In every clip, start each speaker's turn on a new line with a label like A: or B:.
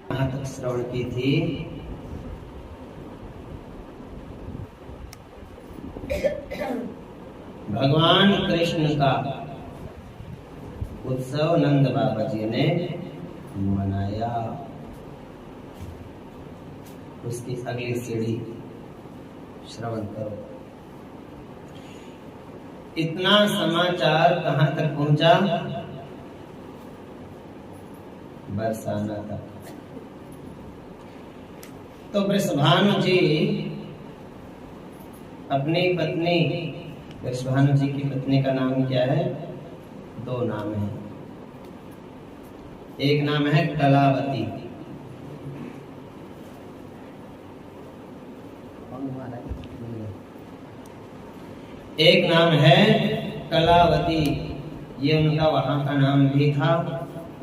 A: कहाँ तक श्रवण की थी? भगवान कृष्ण का उत्सव नंद बाबा जी ने मनाया। उसकी अगली सीढ़ी श्रवण करो। इतना समाचार कहाँ तक पहुंचा? बरसाना तक। तो वृषभानु जी अपनी पत्नी, वृषभानु जी की पत्नी का नाम क्या है? दो नाम है। एक नाम है कलावती, एक नाम है कलावती। ये उनका वहां का नाम भी था,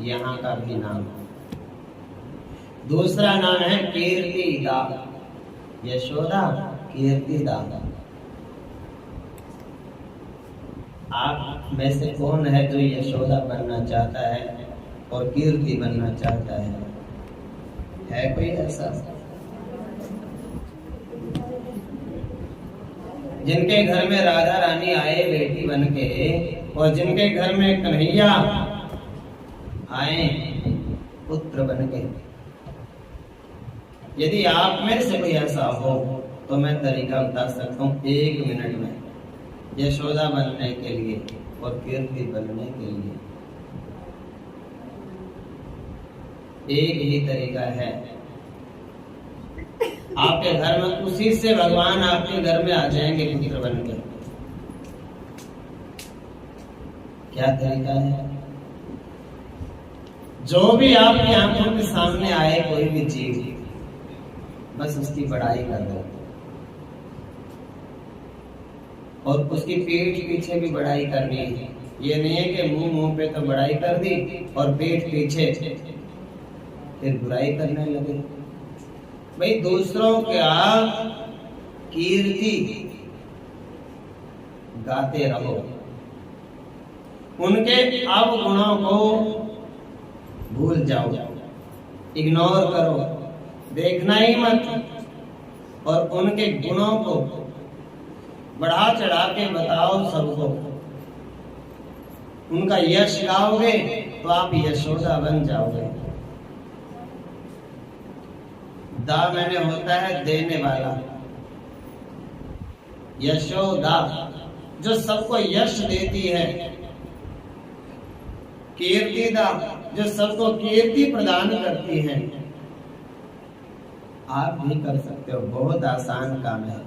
A: यहाँ का भी नाम। दूसरा नाम है कीर्तिदा। यशोदा, कीर्तिदा। आप में से कौन है जो यशोदा बनना चाहता है और कीर्ति बनना चाहता है? है कोई ऐसा? जिनके घर में राधा रानी आए बेटी बनके, और जिनके घर में कन्हैया आए पुत्र बनके। यदि आप में से कोई ऐसा हो तो मैं तरीका बता सकता हूँ 1 मिनट में, यशोदा बनने के लिए और कीर्ति बनने के लिए। एक ही तरीका है। आपके घर में उसी से भगवान आपके घर में आ जाएंगे पुत्र बनकर। क्या तरीका है? जो भी आपकी आंखों के सामने आए कोई भी चीज, बस उसकी बड़ाई कर दो, और उसकी पीठ पीछे भी बड़ाई करनी है। ये नहीं है कि मुंह पे तो बड़ाई कर दी और पीठ पीछे फिर बुराई करने लगे। भाई दूसरों का कीर्ति गाते रहो, उनके अवगुणों को भूल जाओ, इग्नोर करो, देखना ही मत, और उनके गुणों को बढ़ा चढ़ा के बताओ सबको। उनका यश गाओगे तो आप यशोदा बन जाओगे। दा मैंने होता है देने वाला, यशोदा जो सबको यश देती है, कीर्तिदा जो सबको कीर्ति प्रदान करती है। आप भी कर सकते हो, बहुत आसान काम है।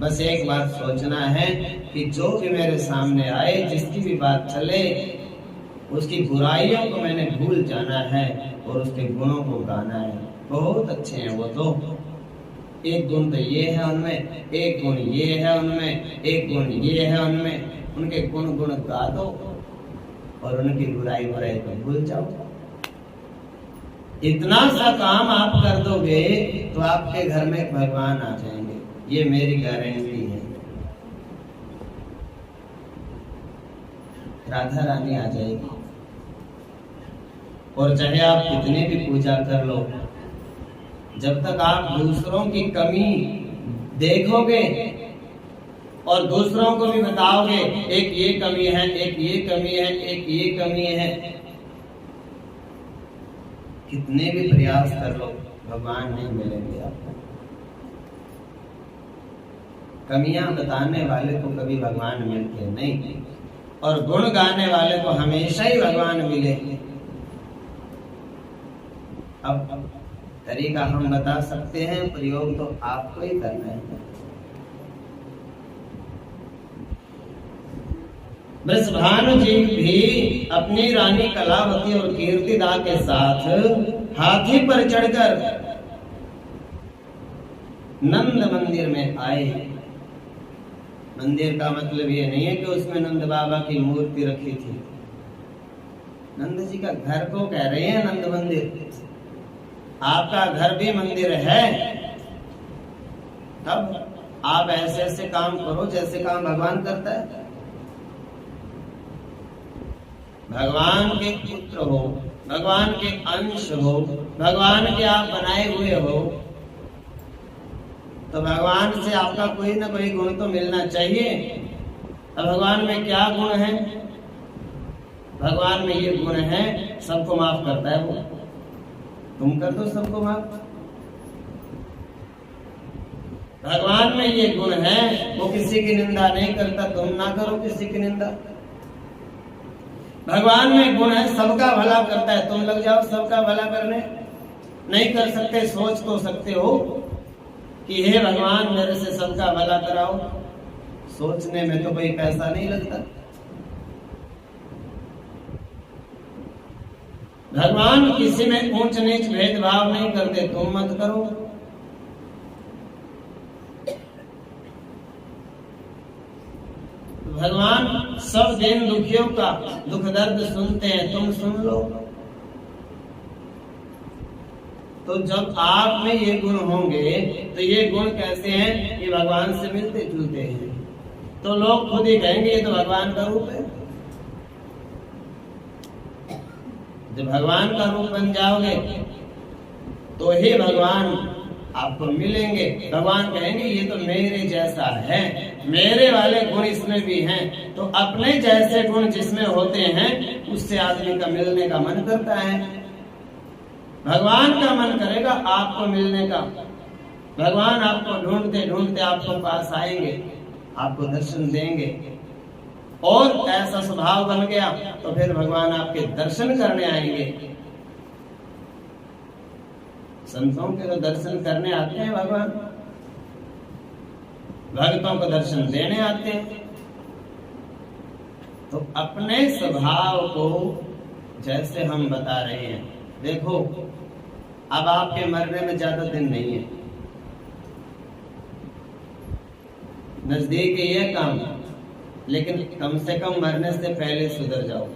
A: बस एक बात सोचना है कि जो भी मेरे सामने आए, जिसकी भी बात चले, उसकी बुराइयों को मैंने भूल जाना है और उसके गुणों को गाना है। बहुत अच्छे हैं वो तो, एक गुण तो ये है उनमें, एक गुण ये है उनमें, एक गुण ये है उनमें। उनके गुण गुण गा दो और उनकी बुराई बुराई को भूल जाओ। इतना सा काम आप कर दोगे तो आपके घर में भगवान आ जाएंगे, ये मेरी गारंटी है। राधा रानी आ जाएगी, और चाहे आप कितनी भी पूजा कर लो, जब तक आप दूसरों की कमी देखोगे और दूसरों को भी बताओगे, एक ये कमी है, एक ये कमी है, एक ये कमी है, कितने भी प्रयास कर लो भगवान नहीं मिलेंगे आपको। कमियां बताने वाले को कभी भगवान मिलते नहीं, और गुण गाने वाले को हमेशा ही भगवान मिलेंगे। अब तरीका हम बता सकते हैं, प्रयोग तो आपको ही करना है। वृषभानु जी भी अपनी रानी कलावती और कीर्तिदा के साथ हाथी पर चढ़कर नंद मंदिर में आए। मंदिर का मतलब ये नहीं है कि उसमें नंद बाबा की मूर्ति रखी थी। नंद जी का घर को कह रहे हैं नंद मंदिर। आपका घर भी मंदिर है, तब आप ऐसे ऐसे काम करो जैसे काम भगवान करता है। भगवान के पुत्र हो, भगवान के अंश हो, भगवान के आप बनाए हुए हो, तो भगवान से आपका कोई ना कोई गुण तो मिलना चाहिए। अब भगवान में क्या गुण है? भगवान में ये गुण है, सबको माफ करता है वो। तुम कर दो सबको माफ। भगवान में ये गुण है, वो किसी की निंदा नहीं करता, तुम ना करो किसी की निंदा। भगवान में गुण है, सबका भला करता है, तुम लग जाओ सबका भला करने। नहीं कर सकते, सोच तो सकते हो कि हे भगवान मेरे से सबका भला कराओ। सोचने में तो कोई पैसा नहीं लगता। भगवान किसी में ऊंच नीच भेदभाव नहीं करते, तुम मत करो। भगवान सब दिन दुखियों का दुख दर्द सुनते हैं, तुम सुन लो। तो जब आप में ये गुण होंगे, तो ये गुण कैसे हैं? ये भगवान से मिलते जुलते हैं, तो लोग खुद ही कहेंगे ये तो भगवान का रूप है। जब भगवान का रूप बन जाओगे तो ही भगवान आपको मिलेंगे। भगवान कहेंगे ये तो मेरे जैसा है, मेरे वाले गुण इसमें भी हैं। तो अपने जैसे गुण जिसमें होते हैं उससे आदमी का मिलने का मन करता है। भगवान का मन करेगा आपको मिलने का। भगवान आपको ढूंढते ढूंढते आपको पास आएंगे, आपको दर्शन देंगे। और ऐसा स्वभाव बन गया तो फिर भगवान आपके दर्शन करने आएंगे। संतों के तो दर्शन करने आते हैं भगवान, भक्तों को दर्शन देने आते हैं। तो अपने स्वभाव को जैसे हम बता रहे हैं, देखो अब आपके मरने में ज्यादा दिन नहीं है, नजदीक है ये काम, लेकिन कम से कम मरने से पहले सुधर जाओ।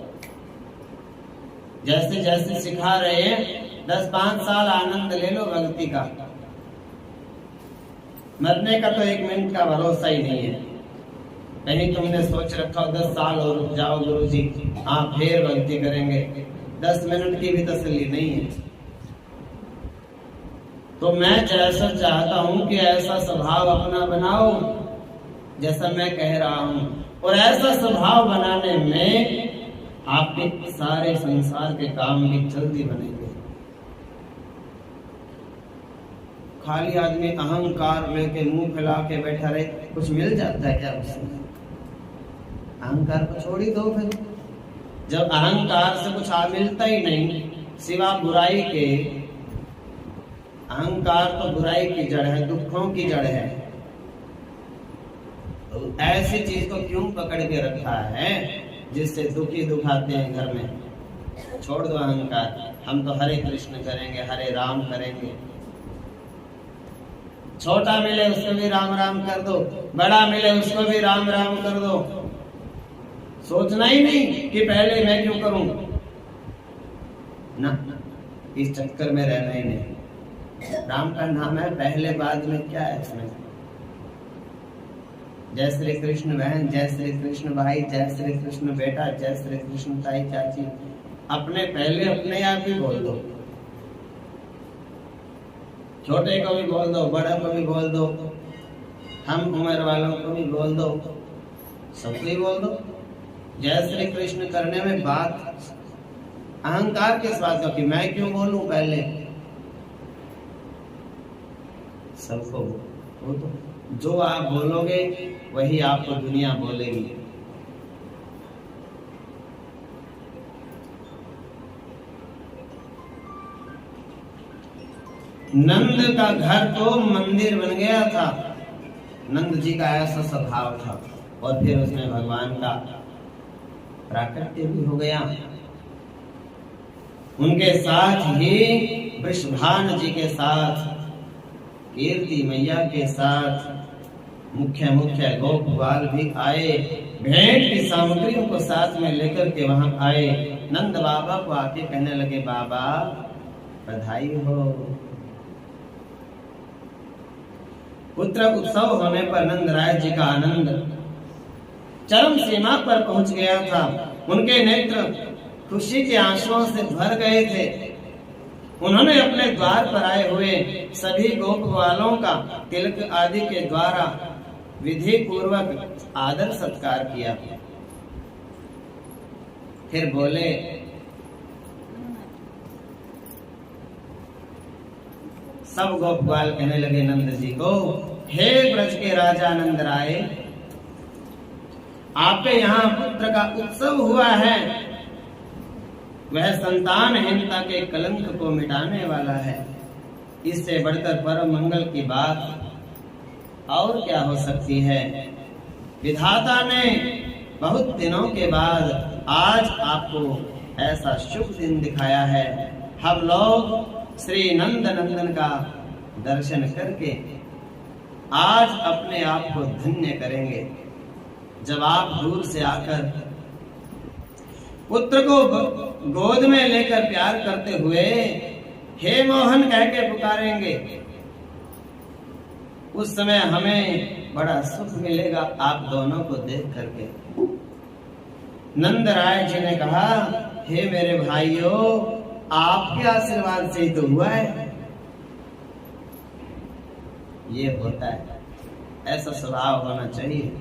A: जैसे जैसे सिखा रहे हैं 10-5 साल आनंद ले लो भक्ति का। मरने का तो 1 मिनट का भरोसा ही नहीं है। कहीं तुमने सोच रखा हो 10 साल और रुक जाओ गुरुजी, हाँ फिर भक्ति करेंगे, 10 मिनट की भी तसल्ली नहीं है। तो मैं जैसा चाहता हूं कि ऐसा स्वभाव अपना बनाओ जैसा मैं कह रहा हूं, और ऐसा स्वभाव बनाने में आपके सारे संसार के काम भी जल्दी बनेंगे। खाली आदमी अहंकार लेके मुंह फैला के बैठा रहे, कुछ मिल जाता है क्या उसमें? अहंकार को छोड़ ही दो। फिर जब अहंकार से कुछ मिलता ही नहीं सिवा बुराई के, अहंकार तो बुराई की जड़ है, दुखों की जड़ है। तो ऐसी चीज को क्यों पकड़ के रखा है जिससे दुखी दुखाते हैं घर में? छोड़ दो अहंकार। हम तो हरे कृष्ण करेंगे, हरे राम करेंगे। छोटा मिले उसको भी राम राम कर दो, बड़ा मिले उसको भी राम राम कर दो। सोचना ही नहीं कि पहले मैं क्यों करूं ना, इस चक्कर में रहना ही नहीं। राम का नाम है, पहले बाद में क्या है इसमें? जय श्री कृष्ण बहन, जय श्री कृष्ण भाई, जय श्री कृष्ण बेटा, जय श्री कृष्ण ताई चाची। अपने पहले अपने आप ही बोल दो, छोटे को भी बोल दो, बड़े को भी बोल दो, हम उम्र वालों को भी बोल दो, सबको ही बोल दो। जय श्री कृष्ण करने में बात अहंकार किस बात का कि मैं क्यों बोलूं? पहले सबको वो तो जो आप बोलोगे वही आपको दुनिया बोलेगी। नंद का घर तो मंदिर बन गया था, नंद जी का ऐसा स्वभाव था, और फिर उसमें भगवान का प्राकट्य भी हो गया। उनके साथ ही वृषभान जी के साथ, कीर्ति मैया के साथ मुख्य मुख्य गोप ग्वाल भी आए, भेंट की सामग्रियों को साथ में लेकर के वहां आए। नंद बाबा को आके कहने लगे, बाबा बधाई हो, पुत्र उत्सव होने पर नंद राय जी का आनंद चरम सीमा पर पहुंच गया था। उनके नेत्र खुशी के आंसुओं से भर गए थे। उन्होंने अपने द्वार पर आए हुए सभी गोप ग्वालों का तिलक आदि के द्वारा विधि पूर्वक आदर सत्कार किया। फिर बोले, सब गोप ग्वाल कहने लगे नंद जी को, हे ब्रज के राजा नंद राय, आपके यहाँ पुत्र का उत्सव हुआ है। वह संतानहीनता के कलंक को मिटाने वाला है। इससे बढ़कर परम मंगल की बात और क्या हो सकती है। विधाता ने बहुत दिनों के बाद आज आपको ऐसा शुभ दिन दिखाया है। हम लोग श्री नंद नंदन का दर्शन करके आज अपने आप को धन्य करेंगे। जब आप दूर से आकर पुत्र को गोद में लेकर प्यार करते हुए हे मोहन कह के पुकारेंगे, उस समय हमें बड़ा सुख मिलेगा आप दोनों को देख करके। नंद राय जी ने कहा, हे मेरे भाइयों, आपके आशीर्वाद से ही तो हुआ है। ये होता है, ऐसा स्वभाव होना चाहिए।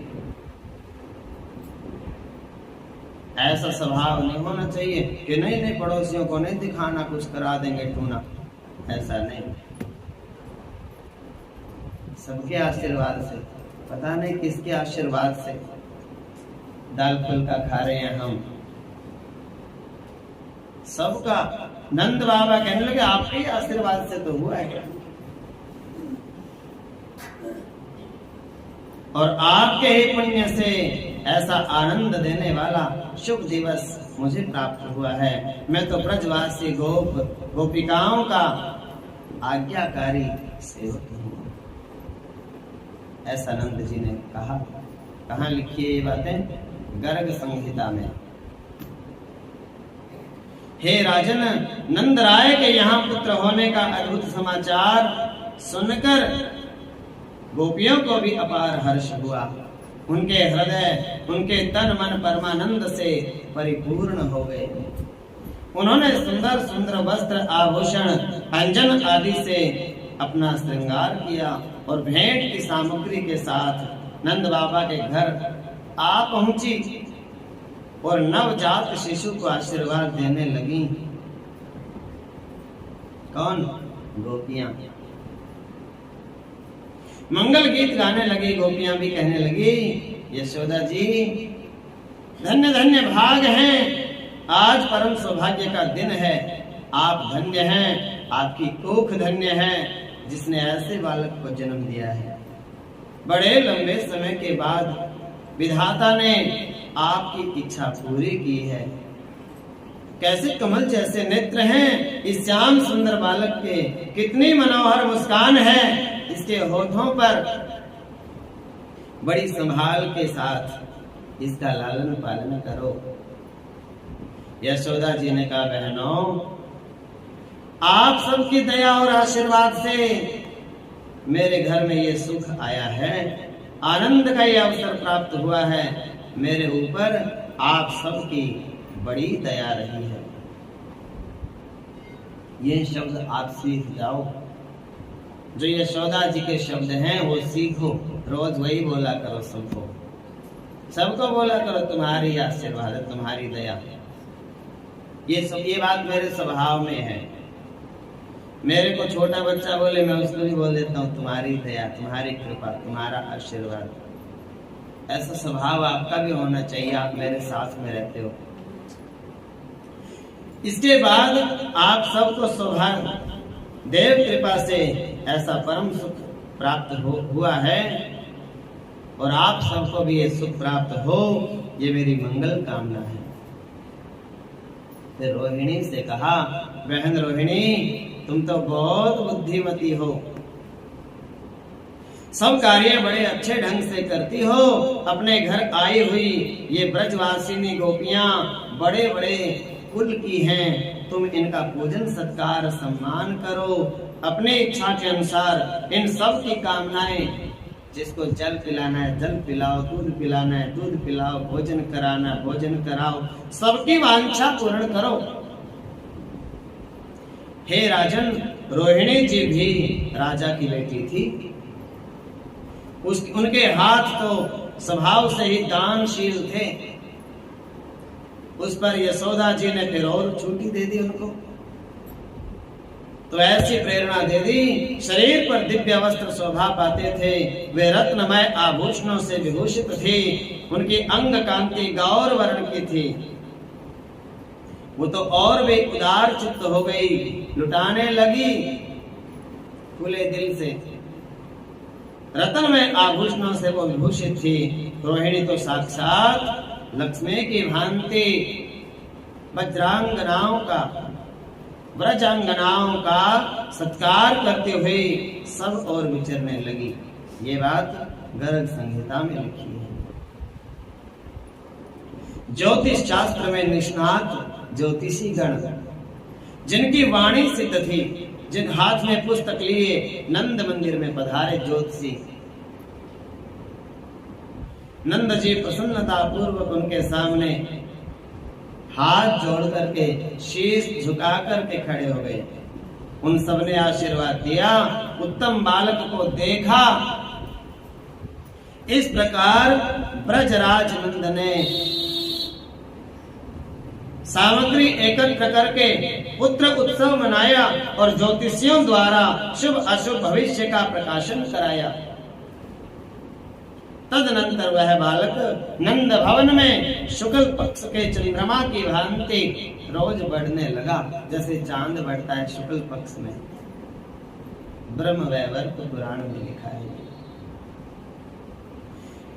A: ऐसा स्वभाव नहीं होना चाहिए कि नहीं पड़ोसियों को नहीं दिखाना, कुछ करा देंगे टूना। ऐसा नहीं, सबके आशीर्वाद से, पता नहीं किसके आशीर्वाद से दाल फुल्का खा रहे हैं हम सबका। नंद बाबा कहने लगे, आपके आशीर्वाद से तो हुआ है और आपके ही पुण्य से ऐसा आनंद देने वाला शुभ दिवस मुझे प्राप्त हुआ है। मैं तो ब्रजवासी गोपिकाओं का आज्ञाकारी सेवक हूँ। ऐसा नंद जी ने कहा। कहाँ लिखी है ये बातें? गर्ग संहिता में। हे राजन, नंद राय के यहाँ पुत्र होने का अद्भुत समाचार सुनकर गोपियों को भी अपार हर्ष हुआ। उनके हृदय, उनके तन मन परमानंद से परिपूर्ण हो गए। उन्होंने सुंदर सुंदर वस्त्र, आभूषण, अंजन आदि से अपना श्रृंगार किया और भेंट की सामग्री के साथ नंद बाबा के घर आ पहुंची और नवजात शिशु को आशीर्वाद देने लगी। कौन? गोपियां। मंगल गीत गाने लगी। गोपियां भी कहने लगी, यशोदा जी धन्य धन्य भाग हैं, आज परम सौभाग्य का दिन है। आप धन्य हैं, आपकी कोख धन्य है जिसने ऐसे बालक को जन्म दिया है। बड़े लंबे समय के बाद विधाता ने आपकी इच्छा पूरी की है। कैसे कमल जैसे नेत्र हैं इस श्याम सुंदर बालक के, कितनी मनोहर मुस्कान है इसके होठों पर। बड़ी संभाल के साथ इसका लालन पालन करो। यशोदा जी ने कहा, बहनों आप सबकी दया और आशीर्वाद से मेरे घर में ये सुख आया है, आनंद का ये अवसर प्राप्त हुआ है। मेरे ऊपर आप सबकी बड़ी दया रही है। ये शब्द आप सीख जाओ। जो यशोदा जी के शब्द हैं वो सीखो, रोज वही बोला करो। सबको बोला करो, तुम्हारी आशीर्वाद, तुम्हारी दया। ये बात मेरे स्वभाव में है। मेरे को छोटा बच्चा बोले, मैं उसको भी बोल देता हूँ तुम्हारी दया, तुम्हारी कृपा, तुम्हारा आशीर्वाद। ऐसा स्वभाव आपका भी होना चाहिए। आप मेरे साथ में रहते हो। इसके बाद आप सबको सौभाग्य देव कृपा से ऐसा परम सुख प्राप्त हुआ है और आप सबको भी ये सुख प्राप्त हो, ये मेरी मंगल कामना है। फिर रोहिणी से कहा, बहन रोहिणी तुम तो बहुत बुद्धिमती हो, सब कार्य बड़े अच्छे ढंग से करती हो। अपने घर आई हुई ये ब्रजवासिनी गोपियां बड़े बड़े कुल की हैं, तुम इनका पूजन सत्कार सम्मान करो। अपने इच्छा के अनुसार इन सब की कामनाएं जिसको जल पिलाना है जल पिलाओ, दूध पिलाना है दूध पिलाओ, भोजन कराना है भोजन कराओ, सबकी वांछा पूर्ण करो। हे राजन, रोहिणी जी भी राजा की बेटी थी। उनके हाथ तो स्वभाव से ही दानशील थे। उस पर यशोदा जी ने फिर और छुट्टी दे दी उनको। तो ऐसी प्रेरणा दे दी, शरीर पर दिव्य वस्त्र शोभा पाते थे, वे रत्नमय आभूषणों से विभूषित थे, उनकी अंग कांति गौर वर्ण की थी। वो तो और भी उदार चित्त हो गई, लुटाने लगी खुले दिल से। रत्नमय आभूषणों से वो विभूषित थी। रोहिणी तो साक्षात लक्ष्मी की भांति वज्रांगनाओं का, व्रजांगनाओं का सत्कार करते हुए सब और विचरने लगी। ये बात गर्ग संहिता में लिखी है। ज्योतिष शास्त्र में निष्णात ज्योतिषी गण, जिनकी वाणी सिद्ध थी, जिन हाथ में पुस्तक लिए नंद मंदिर में पधारे ज्योतिषी, नंद जी प्रसन्नता पूर्वक उनके सामने हाथ जोड़ करके शीश झुका करके खड़े हो गए। उन सबने आशीर्वाद दिया, उत्तम बालक को देखा। इस प्रकार ब्रजराज नंद ने सामग्री एकत्र करके पुत्र उत्सव मनाया और ज्योतिषियों द्वारा शुभ अशुभ भविष्य का प्रकाशन कराया। तदनंतर वह बालक नंद भवन में शुक्ल पक्ष के चंद्रमा की भांति रोज बढ़ने लगा, जैसे चांद बढ़ता है शुक्ल पक्ष में। ब्रह्म वैवर्त पुराण में लिखा है।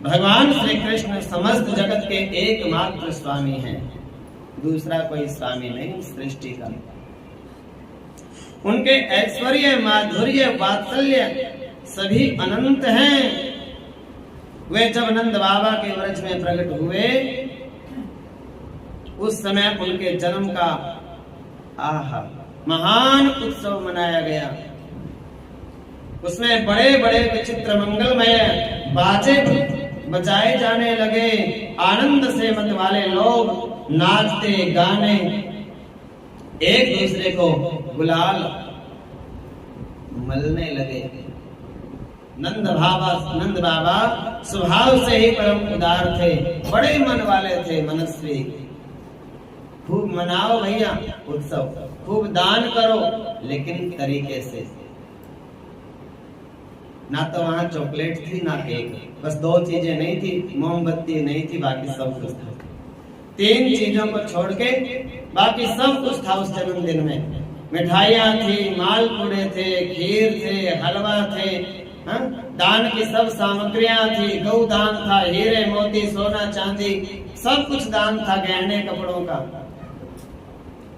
A: भगवान श्री कृष्ण समस्त जगत के एकमात्र स्वामी हैं, दूसरा कोई स्वामी नहीं सृष्टि का। उनके ऐश्वर्य, माधुर्य, वात्सल्य सभी अनंत हैं। वे जब नंद बाबा के व्रज में प्रकट हुए, उस समय उनके जन्म का महान उत्सव मनाया गया। उसमें बड़े बड़े विचित्र मंगलमय बाजे बजाए जाने लगे। आनंद से मत वाले लोग नाचते गाने एक दूसरे को गुलाल मलने लगे। नंद बाबा स्वभाव से ही परम उदार थे, बड़े मन वाले थे, मनस्वी। खूब मनाओ भैया उत्सव, खूब दान करो, लेकिन तरीके से। ना तो वहां चॉकलेट थी ना केक, बस दो चीजें नहीं थी, मोमबत्ती नहीं थी, बाकी सब कुछ था। तीन चीजों को छोड़ के बाकी सब कुछ था उस जन्मदिन में। मिठाइयाँ थी, मालपुड़े थे, खीर थे, हलवा थे, दान की सब सामग्रियां थी, गौ दान था, हीरे मोती सोना चांदी सब कुछ दान था, गहने कपड़ों का।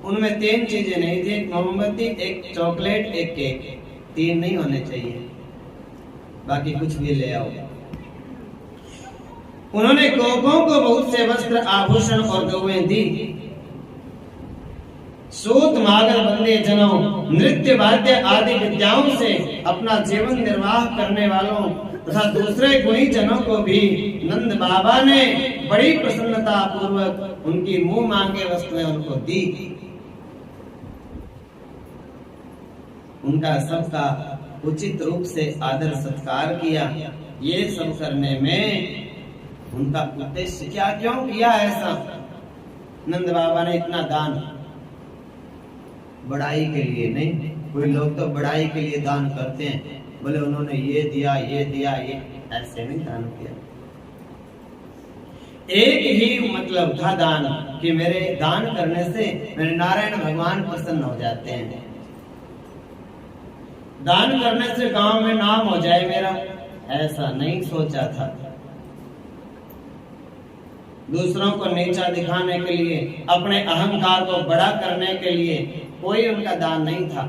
A: उनमें तीन चीजें नहीं थी, एक मोमबत्ती, एक चॉकलेट, एक केक। तीन नहीं होने चाहिए, बाकी कुछ भी ले आओ। उन्होंने गोपों को बहुत से वस्त्र, आभूषण और गौएं दी। सूत मागर बंदे जनों, नृत्य वाद्य आदि विद्याओं से अपना जीवन निर्वाह करने वालों तथा दूसरे गुणी जनों को भी नंद बाबा ने बड़ी प्रसन्नता पूर्वक उनकी मुंह मांगे वस्तुएं उनको दी। उनका सबका उचित रूप से आदर सत्कार किया। ये सब करने में उनका उद्देश्य क्या, क्यों किया ऐसा? नंद बाबा ने इतना दान बड़ाई के लिए नहीं। कोई लोग तो बड़ाई के लिए दान करते हैं, बोले उन्होंने ये दिया ये दिया, ये ऐसे नहीं दान किया। एक ही मतलब था दान, कि मेरे दान करने से मेरे नारायण भगवान प्रसन्न हो जाते हैं, दान करने से गांव में नाम हो जाए मेरा, ऐसा नहीं सोचा था। दूसरों को नीचा दिखाने के लिए, अपने अहंकार को बड़ा करने के लिए कोई उनका दान नहीं था।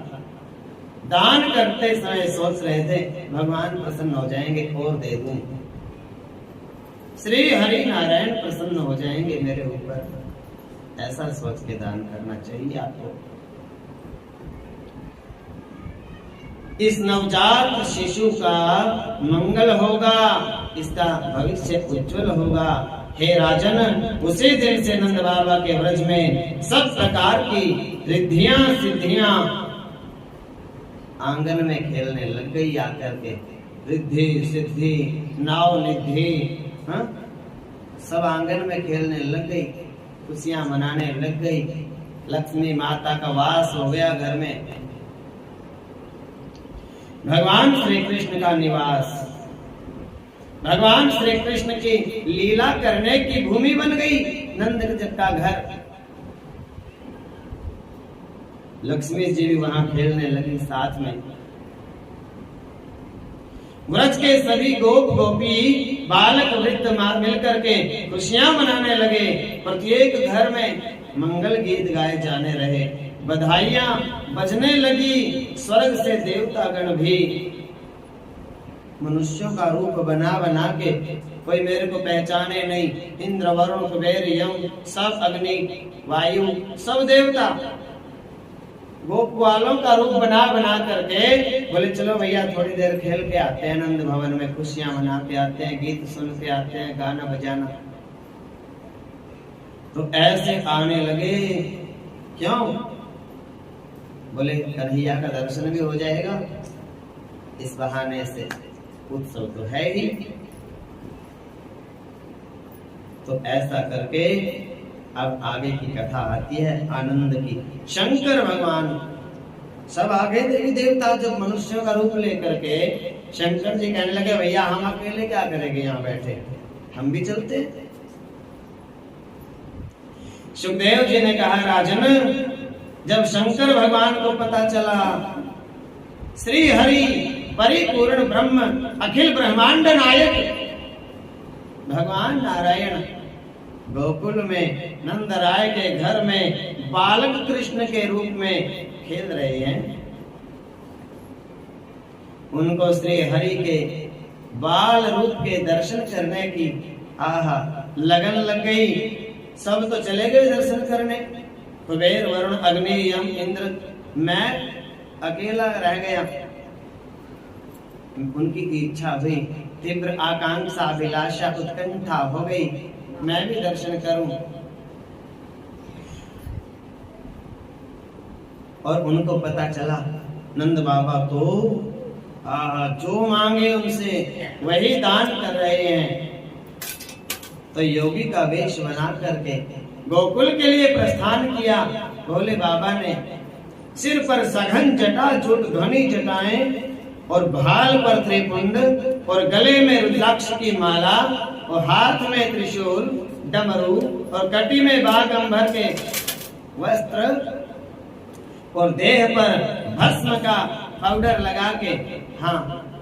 A: दान करते समय सोच रहे थे भगवान प्रसन्न हो जाएंगे और दे दूं, श्री हरि नारायण प्रसन्न हो जाएंगे मेरे ऊपर, ऐसा सोच के दान करना चाहिए आपको। इस नवजात शिशु का मंगल होगा, इसका भविष्य उज्जवल होगा। हे राजन, उसी दिन से नंद बाबा के व्रज में सब प्रकार की रिद्धियां सिद्धियां आंगन में खेलने लग गई। आकर के रिद्धि सिद्धि नाव निधि सब आंगन में खेलने लग गई, खुशियां मनाने लग गई। लक्ष्मी माता का वास हो गया घर में। भगवान श्री कृष्ण का निवास, भगवान श्री कृष्ण की लीला करने की भूमि बन गई नंद का घर। लक्ष्मी जी भी वहां खेलने लगी साथ में। व्रज के सभी गोप गोपी बालक वृद्ध मिलकर के खुशियां मनाने लगे। प्रत्येक घर में मंगल गीत गाए जाने रहे, बधाइयां बजने लगी। स्वर्ग से देवता गण भी मनुष्यों का रूप बना बना के, कोई मेरे को पहचाने नहीं, इंद्र वरुण कुबेर यम सब अग्नि वायु सब देवता गोप ग्वालों का रूप बना बना करके बोले चलो भैया थोड़ी देर खेल के आते हैं, आनंद भवन में खुशियां मनाते आते हैं, गीत सुन के आते हैं, गाना बजाना। तो ऐसे आने लगे। क्यों? बोले कन्हैया का दर्शन भी हो जाएगा, इस बहाने से उत्सव तो है ही। तो ऐसा करके अब आगे की कथा आती है आनंद की। शंकर भगवान सब आगे देवी देवता जब मनुष्यों का रूप लेकर के शंकर जी कहने लगे भैया हम अकेले क्या करेंगे यहाँ बैठे, हम भी चलते। सुखदेव जी ने कहा राजन, जब शंकर भगवान को पता चला श्री हरि परिपूर्ण ब्रह्म अखिल ब्रह्मांड नायक भगवान नारायण गोकुल में नंद राय के घर में बालक कृष्ण के रूप में खेल रहे हैं, उनको श्री हरि के बाल रूप के दर्शन करने की आहा लगन लग गई। सब तो चले गए दर्शन करने, कुबेर वरुण अग्नि यम इंद्र, मैं अकेला रह गया। उनकी इच्छा हुई, तीव्र आकांक्षा अभिलाषा उत्कंठा हो गई, मैं भी दर्शन करूं। और उनको पता चला नंद बाबा तो जो मांगे उनसे वही दान कर रहे हैं। तो योगी का वेश बना करके गोकुल के लिए प्रस्थान किया। भोले बाबा ने सिर पर सघन जटा जुट ध्वनि जटाएं और भाल पर त्रिपुंड और गले में रुद्राक्ष की माला और हाथ में त्रिशूल डमरू और कटी में बागंबर के वस्त्र और देह पर भस्म का पाउडर लगा के, हाँ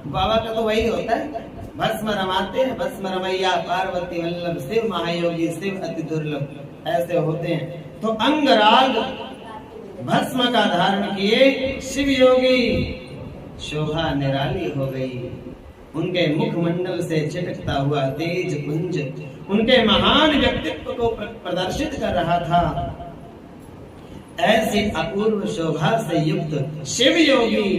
A: बाबा का तो वही होता है, भस्म रमाते हैं, भस्म रमैया पार्वती वल्लभ शिव महायोगी शिव अति दुर्लभ, ऐसे होते हैं। तो अंगराग भस्म का धारण किए शिव योगी, शोभा निराली हो गई। उनके मुखमंडल से छिटकता हुआ तेज पुंज उनके महान व्यक्तित्व को प्रदर्शित कर रहा था। ऐसी अपूर्व शोभा से युक्त शिव योगी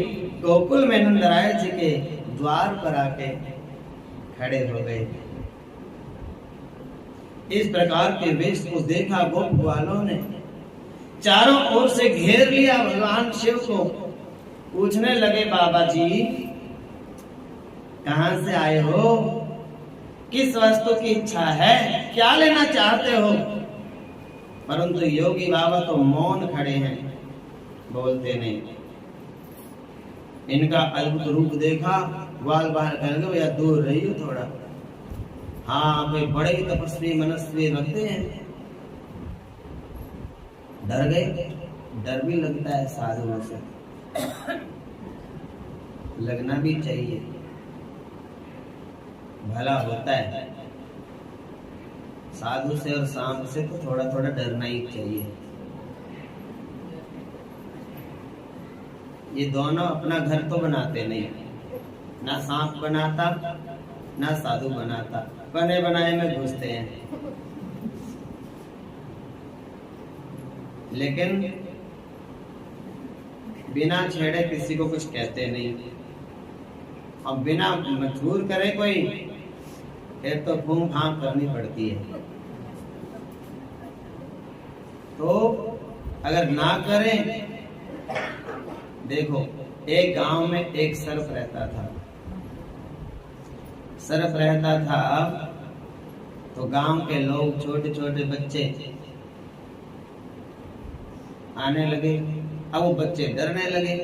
A: गोकुल में नंदराय जी के द्वार पर आके खड़े हो गए। इस प्रकार के वेश को देखा गोप वालों ने, चारों ओर से घेर लिया भगवान शिव को। पूछने लगे बाबा जी कहां से आए हो, किस वस्तु की इच्छा है, क्या लेना चाहते हो। परंतु योगी बाबा तो मौन खड़े हैं, बोलते नहीं। इनका अद्भुत रूप देखा, ग्वाल बाहर कहने लगे भैया दूर रहिए थोड़ा। हाँ कोई बड़े ही तपस्वी मनस्वी रखते हैं, डर गए। डर भी लगता है साधुओं से, लगना भी चाहिए, भला होता है। साधु से और सांप से तो थोड़ा थोड़ा डरना ही चाहिए। ये दोनों अपना घर तो बनाते नहीं, ना सांप बनाता ना साधु बनाता, बने बनाए में घुसते हैं। लेकिन बिना छेड़े किसी को कुछ कहते नहीं, और बिना मजबूर करे कोई फिर तो फूंक फांक करनी पड़ती है। तो अगर ना करें, देखो एक गांव में एक सर्प रहता था। सर्प रहता था तो गांव के लोग, छोटे छोटे बच्चे आने लगे। अब वो बच्चे डरने लगे।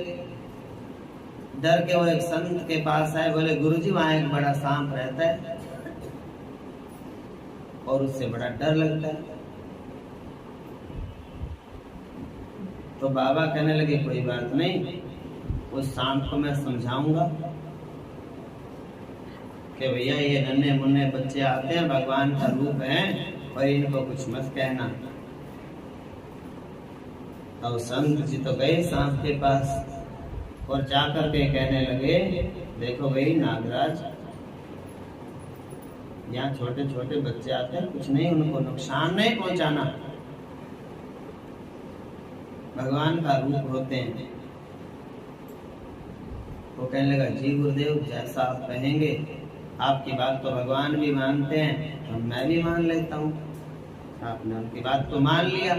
A: डर के वो एक संत के पास आए, बोले गुरुजी वहां एक बड़ा सांप रहता है और उससे बड़ा डर लगता है। तो बाबा कहने लगे कोई बात नहीं, उस सांप को मैं समझाऊंगा कि भैया ये नन्हे मुन्ने बच्चे आते हैं, भगवान का रूप है और इनको कुछ मत कहना। और संत जी तो गए सांप के पास और जाकर के कहने लगे, देखो भाई नागराज, यहाँ छोटे छोटे बच्चे आते हैं, कुछ नहीं, उनको नुकसान नहीं पहुंचाना, भगवान का रूप होते हैं। वो कहने लगा जी गुरुदेव, जैसा आप कहेंगे, आपकी बात तो भगवान भी मानते हैं और मैं भी मान लेता हूँ। आपने उनकी बात तो मान लिया।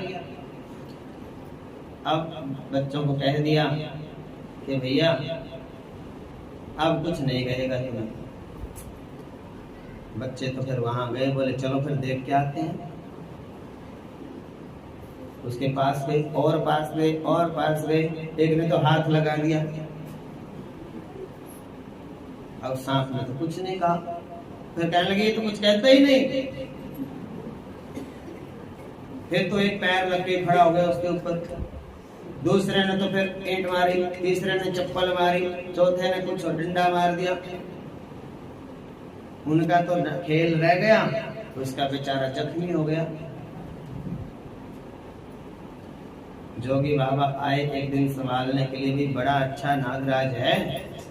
A: अब बच्चों को कह दिया कि भैया अब कुछ नहीं कहेगा तुम्हें। बच्चे तो फिर वहां गए, बोले चलो फिर देख के आते हैं। उसके पास गए और पास गए और पास गए, एक ने तो हाथ लगा दिया। अब सांप ने तो कुछ नहीं कहा। फिर कहने लगे ये तो कुछ कहता ही नहीं। फिर तो एक पैर लग के खड़ा हो गया उसके ऊपर, दूसरे ने तो फिर ईंट मारी, तीसरे ने चप्पल मारी, चौथे ने कुछ डंडा मार दिया। उनका तो खेल रह गया, उसका बेचारा जख्मी हो गया। जोगी बाबा आए एक दिन संभालने के लिए, भी बड़ा अच्छा नागराज है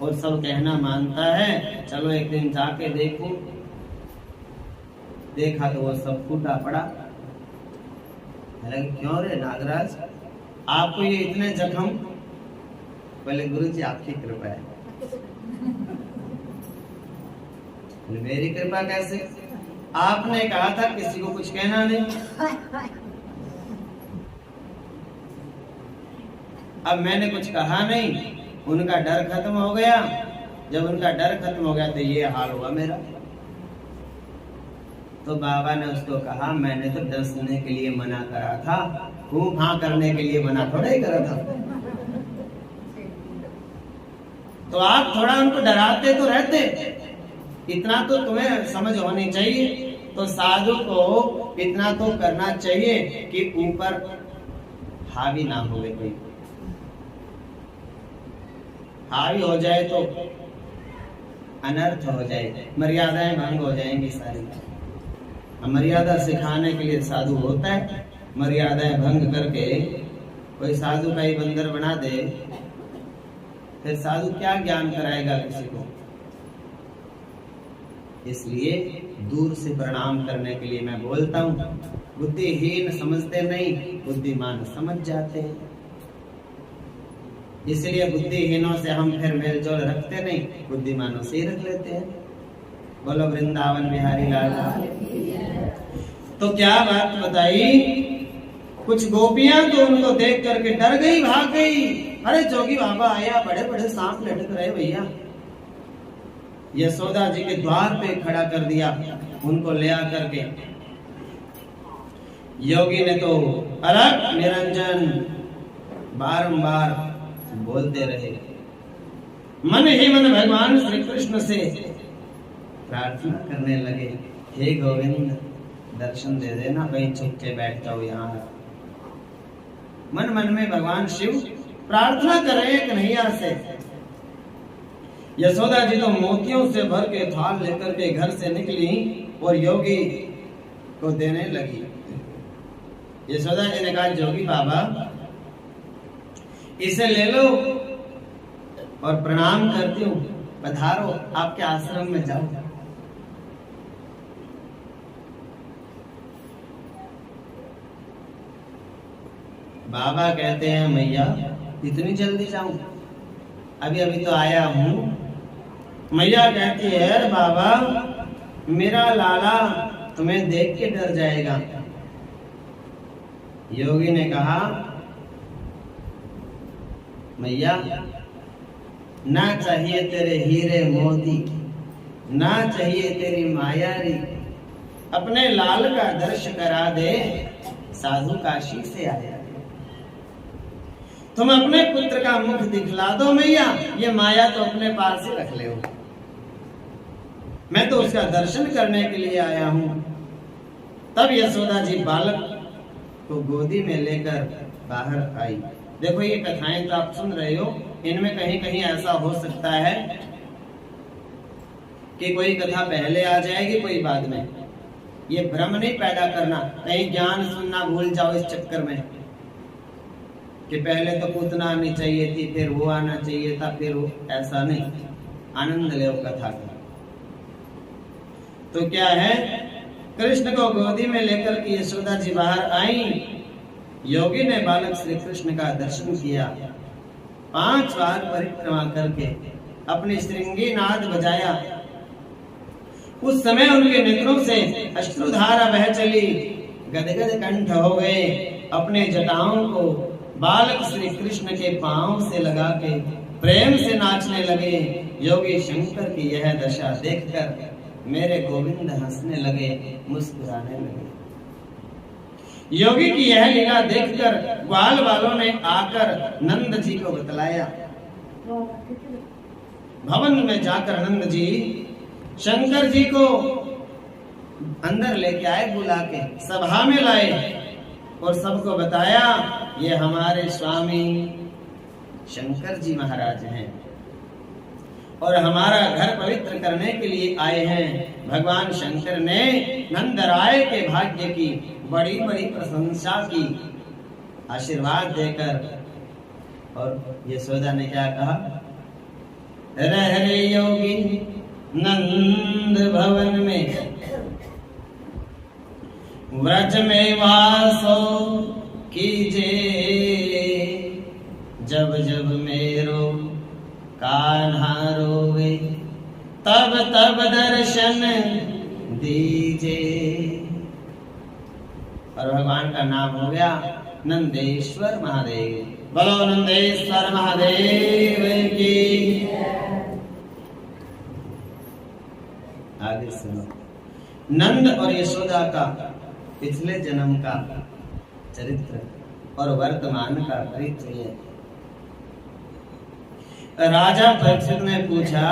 A: और सब कहना मानता है, चलो एक दिन जाके देखूं। देखा तो वो सब फूटा पड़ा। क्यों रे नागराज, आपको ये इतने जख्म? बोले गुरुजी आपकी कृपा है। मेरी कृपा कैसे? आपने कहा था किसी को कुछ कहना नहीं। अब मैंने कुछ कहा नहीं, उनका डर खत्म हो गया। जब उनका डर खत्म हो गया तो ये हाल हुआ मेरा। तो बाबा ने उसको कहा, मैंने तो डसने के लिए मना करा था, खूब हाँ करने के लिए मना थोड़ा ही करा था। तो आप थोड़ा उनको डराते तो रहते, इतना तो तुम्हें समझ होनी चाहिए। तो साधु को इतना तो करना चाहिए कि ऊपर हावी ना हो कोई। हावी हो जाए तो अनर्थ हो जाए, मर्यादाएं भंग हो जाएंगी सारी। मर्यादा सिखाने के लिए साधु होता है। मर्यादाएं भंग करके कोई साधु का ही बंदर बना दे, फिर साधु क्या ज्ञान कराएगा किसी को? इसलिए दूर से प्रणाम करने के लिए मैं बोलता हूँ। बुद्धिहीन समझते नहीं, बुद्धिमान समझ जाते हैं। इसलिए बुद्धिहीनों से हम फिर मेलजोल रखते नहीं, बुद्धिमानों से ही रख लेते हैं। बोलो वृंदावन बिहारी लाल। तो क्या बात बताई, कुछ गोपियां तो उनको देख करके डर गई, भाग गई। अरे जोगी बाबा आया, बड़े बड़े सांप लटक रहे भैया। यशोदा जी के द्वार पे खड़ा कर दिया उनको ले आकर के। योगी ने तो अलग निरंजन बारंबार बोलते रहे। मन ही मन भगवान श्री कृष्ण से प्रार्थना करने लगे, हे गोविंद दर्शन दे देना, कहीं छुप के बैठ जाओ यहाँ। मन मन में भगवान शिव प्रार्थना कर रहे हैं कन्हैया से। यशोदा जी तो मोतियों से भर के थाल लेकर के घर से निकली और योगी को देने लगी। यशोदा जी ने कहा, जोगी बाबा इसे ले लो और प्रणाम करती हूँ, पधारो आपके आश्रम में जाओ। बाबा कहते हैं, मैया इतनी जल्दी जाऊं? अभी अभी तो आया हूं। मैया कहती है बाबा मेरा लाला तुम्हें देख के डर जाएगा। योगी ने कहा मैया ना चाहिए तेरे हीरे मोती, ना चाहिए तेरी मायारी, अपने लाल का दर्श करा दे, साधु काशी से आया। तुम अपने पुत्र का मुख दिखला दो मैया, ये माया तो अपने पास ही रख ले हो। मैं तो उसका दर्शन करने के लिए आया हूं। तब यशोदा जी बालक को गोदी में लेकर बाहर आई। देखो ये कथाएं तो आप सुन रहे हो, इनमें कहीं कहीं ऐसा हो सकता है कि कोई कथा पहले आ जाएगी कोई बाद में। ये भ्रम नहीं पैदा करना, कहीं ज्ञान सुनना भूल जाओ इस चक्कर में कि पहले तो पूतना आनी चाहिए थी, फिर वो आना चाहिए था, फिर वो। ऐसा नहीं, आनंद ले कथा का। तो क्या है, कृष्ण को गोदी में लेकर के यशोदा जी बाहर आई। योगी ने बालक श्री कृष्ण का दर्शन किया, 5 बार परिक्रमा करके अपनी श्रृंगी नाद बजाया। उस समय उनके नेत्रों से अश्रुधारा बह चली, गदगद कंठ हो गए। अपने जटाओं को बालक श्री कृष्ण के पांव से लगा के प्रेम से नाचने लगे। योगी शंकर की यह दशा देखकर मेरे गोविंद हंसने लगे, मुस्कुराने लगे। योगी की यह लीला देखकर ग्वाल वालों ने आकर नंद जी को बतलाया। भवन में जाकर नंद जी शंकर जी को अंदर लेके आए, बुला के सभा में लाए और सबको बताया ये हमारे स्वामी शंकर जी महाराज हैं और हमारा घर पवित्र करने के लिए आए हैं। भगवान शंकर ने नंद राय के भाग्य की बड़ी बड़ी प्रशंसा की, आशीर्वाद देकर। और यशोदा ने क्या कहा, रह रे योगी नंद भवन में, व्रज में वासो कीजे, जब जब मेरो कान्हा रोवे, तब तब दर्शन दीजे। और भगवान का नाम हो गया नंदेश्वर महादेव। बोलो नंदेश्वर महादेव की। आगे सुनो, नंद और यशोदा का पिछले जन्म का चरित्र और वर्तमान का परिचय। राजा परीक्षित ने पूछा,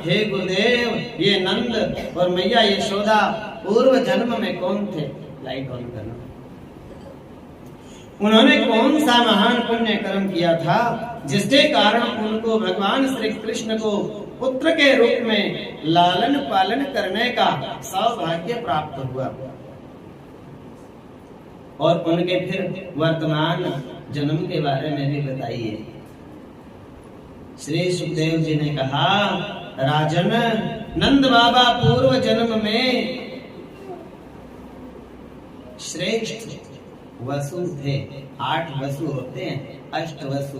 A: हे गुरुदेव ये नंद और मैया यशोदा पूर्व जन्म में कौन थे? लाइट ऑन करना। उन्होंने कौन सा महान पुण्य कर्म किया था जिसके कारण उनको भगवान श्री कृष्ण को पुत्र के रूप में लालन पालन करने का सौभाग्य प्राप्त हुआ? और उनके फिर वर्तमान जन्म के बारे में भी बताइए। श्री सुखदेव जी ने कहा, राजन नंद बाबा पूर्व जन्म में श्रेष्ठ वसु थे। 8 वसु होते हैं, अष्ट वसु।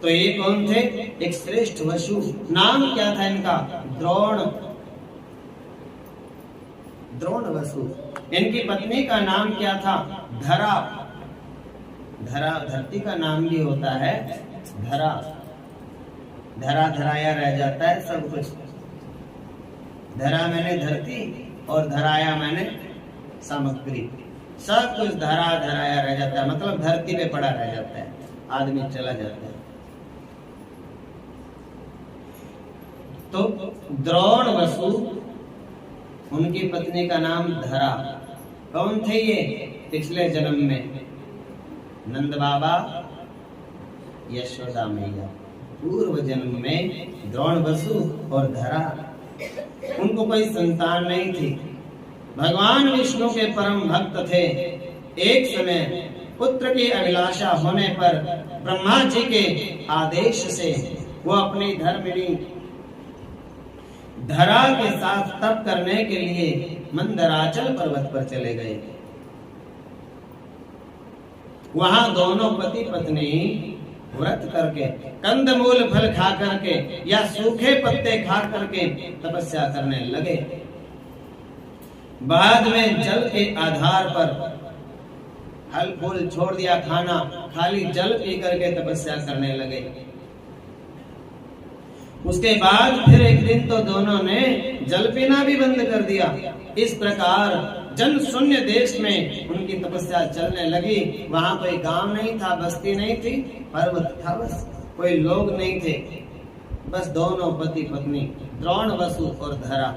A: तो ये कौन थे? एक श्रेष्ठ वसु। नाम क्या था इनका? द्रोण। द्रोण वसु। इनकी पत्नी का नाम क्या था? धरा। धरा धरती का नाम भी होता है धरा। धरा धराया रह जाता है सब कुछ। धरा मैंने धरती और धराया मैंने सामग्री। सब कुछ धरा धराया रह जाता है, मतलब धरती पे पड़ा रह जाता है, आदमी चला जाता है। तो द्रोण वसु, उनकी पत्नी का नाम धरा। कौन थे ये पिछले जन्म में? नंद बाबा, यशोदा मैया। पूर्व जन्म में द्रोण वसु और धरा, उनको कोई संतान नहीं थी। भगवान विष्णु के परम भक्त थे। एक समय पुत्र की अभिलाषा होने पर ब्रह्मा जी के आदेश से वो अपनी धर्मिणी धरा के साथ तप करने के लिए मंदराचल पर्वत पर चले गए। वहां दोनों पति पत्नी व्रत करके, कंदमूल फल खा करके या सूखे पत्ते खा करके तपस्या करने लगे। बाद में जल के आधार पर फल फूल छोड़ दिया खाना, खाली जल पी करके तपस्या करने लगे। उसके बाद फिर एक दिन तो दोनों ने जल पीना भी बंद कर दिया। इस प्रकार जन शून्य देश में उनकी तपस्या चलने लगी। वहां कोई गांव नहीं था, बस्ती नहीं थी, पर्वत था बस, कोई लोग नहीं थे, बस दोनों पति पत्नी, द्रोण, वसु और धरा।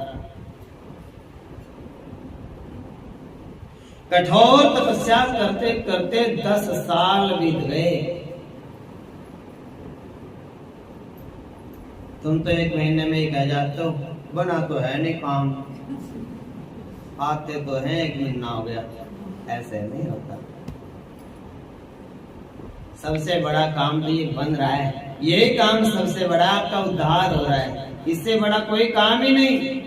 A: कठोर तपस्या करते करते 10 साल बीत गए। तुम तो 1 महीने में ही कह जाते हो, बना तो है नहीं काम, आते तो हैं 1 महीना हो गया। ऐसे नहीं होता। सबसे बड़ा काम तो ये बन रहा है, ये काम सबसे बड़ा आपका उद्धार हो रहा है, इससे बड़ा कोई काम ही नहीं।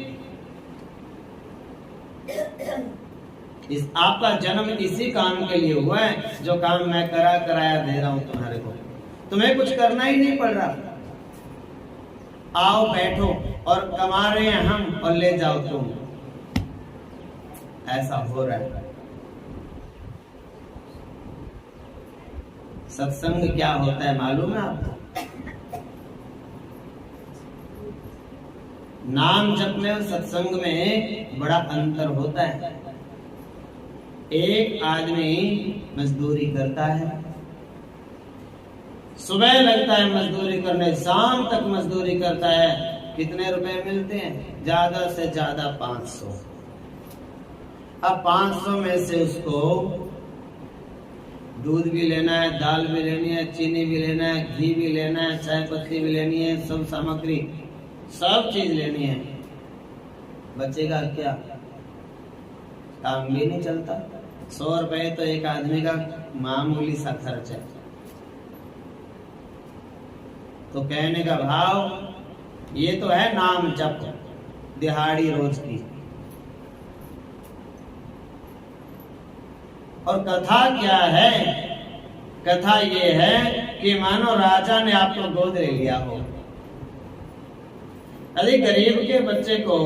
A: आपका जन्म इसी काम के लिए हुआ है, जो काम मैं कराया दे रहा हूं तुम्हारे को। तुम्हें कुछ करना ही नहीं पड़ रहा। आओ बैठो और कमा रहे हैं हम और ले जाओ तुम, ऐसा हो रहा है। सत्संग क्या होता है मालूम है आपको? नाम जप में और सत्संग में बड़ा अंतर होता है। एक आदमी मजदूरी करता है, सुबह लगता है मजदूरी करने, शाम तक मजदूरी करता है। कितने रुपए मिलते हैं? ज्यादा से ज्यादा 500। अब 500 में से उसको दूध भी लेना है, दाल भी लेनी है, चीनी भी लेना है, घी भी लेना है, चाय पत्ती भी लेनी है, सब सामग्री, सब चीज लेनी है। बचेगा क्या? काम भी नहीं चलता। 100 रुपए तो एक आदमी का मामूली सा खर्च है। तो कहने का भाव ये तो है नाम जप, दिहाड़ी रोज की। और कथा क्या है? कथा ये है कि मानो राजा ने आपको गोद ले लिया हो। यदि गरीब के बच्चे को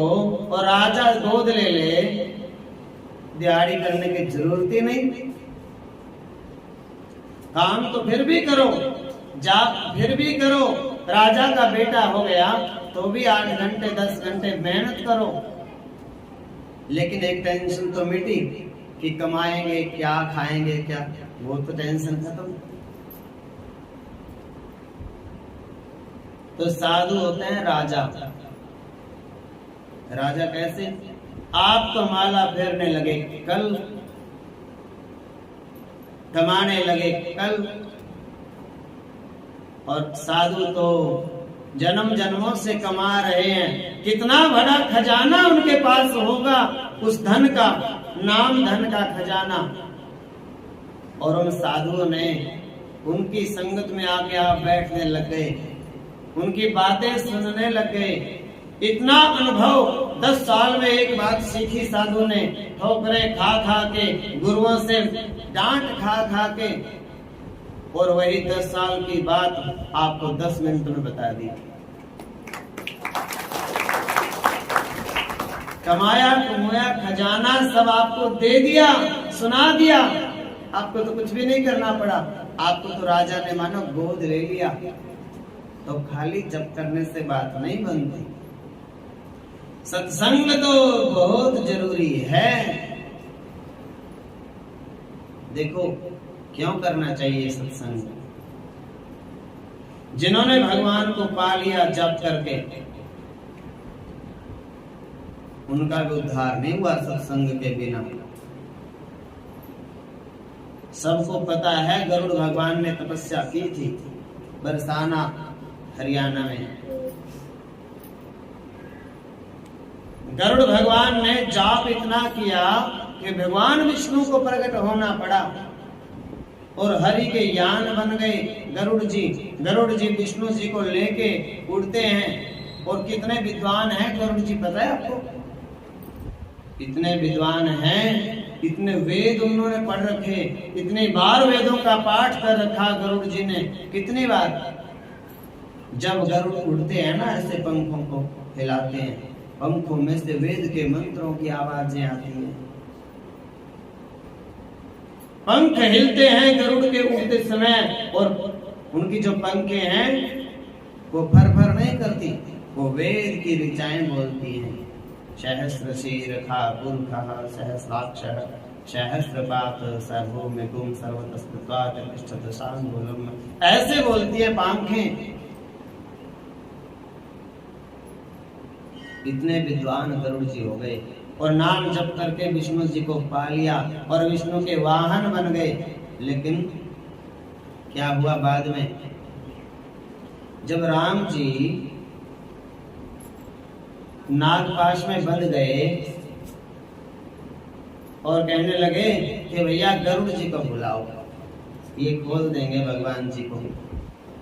A: और राजा गोद ले ले, दिहाड़ी करने की जरूरत ही नहीं। काम तो फिर भी करो, जाप फिर भी करो। राजा का बेटा हो गया तो भी 8 घंटे 10 घंटे मेहनत करो, लेकिन एक टेंशन तो मिटी कि कमाएंगे क्या, खाएंगे क्या, वो तो टेंशन खत्म। तो साधु होते हैं राजा। राजा कैसे? आप तो माला फेरने लगे कल, कमाने लगे कल, और साधु तो जन्म जन्मों से कमा रहे हैं। कितना बड़ा खजाना उनके पास होगा, उस धन का, नाम धन का खजाना। और उन साधुओं ने उनकी संगत में आके आप बैठने लग गए, उनकी बातें सुनने लग गए। इतना अनुभव 10 साल में एक बात सीखी साधु ने, ठोकरें खा खा के, गुरुओं से डांट खा खा के, और वही 10 साल की बात आपको 10 मिनट में बता दी। कमाया कमाया खजाना सब आपको दे दिया, सुना दिया। आपको तो कुछ भी नहीं करना पड़ा। आपको तो राजा ने मानो गोद ले लिया। तो खाली जप करने से बात नहीं बनती। सत्संग तो बहुत जरूरी है। देखो क्यों करना चाहिए सत्संग? जिन्होंने भगवान को पा लिया जप करके, उनका भी उद्धार नहीं हुआ सत्संग के बिना। सबको पता है गरुड़ भगवान ने तपस्या की थी बरसाना हरियाणा में। गरुड़ भगवान ने जाप इतना किया कि भगवान विष्णु को प्रकट होना पड़ा और हरि के यान बन गए गरुड़ जी। गरुड़ जी विष्णु जी को लेके उड़ते हैं। और कितने विद्वान हैं गरुड़ जी, पता है आपको? इतने विद्वान हैं, इतने वेद उन्होंने पढ़ रखे, इतनी बार वेदों का पाठ कर रखा गरुड़ जी ने। कितनी बार? जब गरुड़ उड़ते हैं ना, ऐसे पंखों को हिलाते हैं, पंखों में से वेद के मंत्रों की आवाजें आती हैं। पंख हिलते हैं गरुड़ के उड़ते समय, और उनकी जो पंखे हैं वो फर फर नहीं करती, वो वेद की ऋचाएं बोलती हैं। सहस्र शीर्षा पुरुषः सहस्राक्षः सहस्रपात सर्वभौमिकं सर्वतस्त्वात् तिष्ठत् शांगुलम्, ऐसे बोलती है पंखें। इतने विद्वान गरुड़ जी हो गए और नाम जप करके विष्णु जी को पा लिया और विष्णु के वाहन बन गए। लेकिन क्या हुआ बाद में? जब राम जी नागपाश में बंध गए और कहने लगे कि भैया गरुड़ जी को बुलाओ, ये खोल देंगे भगवान जी को।